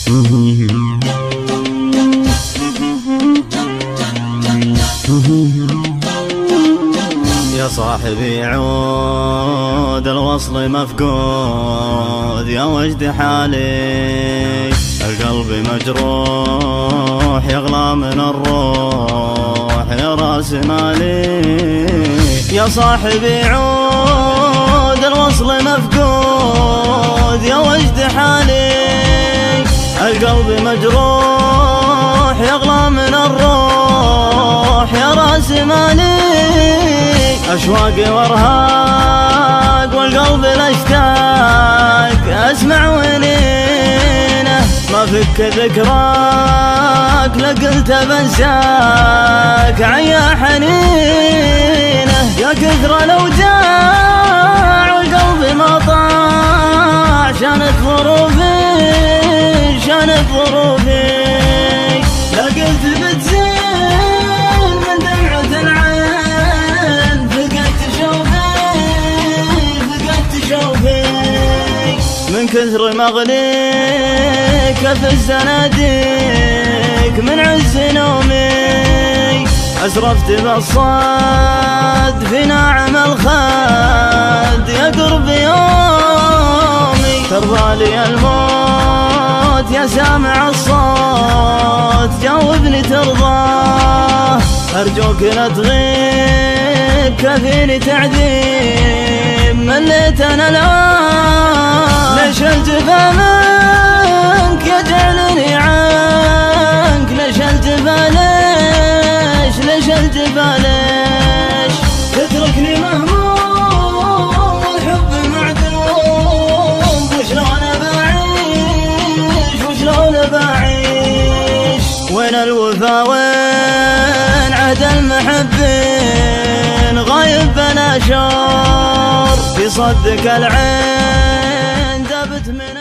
يا صاحبي عود الوصل مفقود، يا وجد حالي القلب مجروح يغلى من الروح يا راس مالي. يا صاحبي عود الوصل مفقود، يا وجد حالي القلب مجروح يغلى من الروح يا راس مالي. أشواقي وارهاق والقلب الاشتاق اسمع ونينه، ما فك ذكراك لقلت بنساك عيا حنينه. يا كثر الاوجاع والقلب ما طاع، شانت ظروفي شانت ظروفي، لا قلت بتزين من دمعة العين، فقدت شوفي من كثر مغليك في الزناديق من عز نومي. أسرفت بالصد في ناعم الخد يا قرب يومي. ترضى لي الموت يا سامع الصوت، جاوبني ترضاه أرجوك لا تغيب كفيني تعذيب. مليت أنا الآن ليش الجفا منك يجعلني عنك، ليش الجفا ليش الجفا ليش تتركني مهموم والحب معدوم. وشلون بعيش وشلون بعيش، وين الوفا وين عهد المحبين، غايب بلا شعور في صدك العين دبت من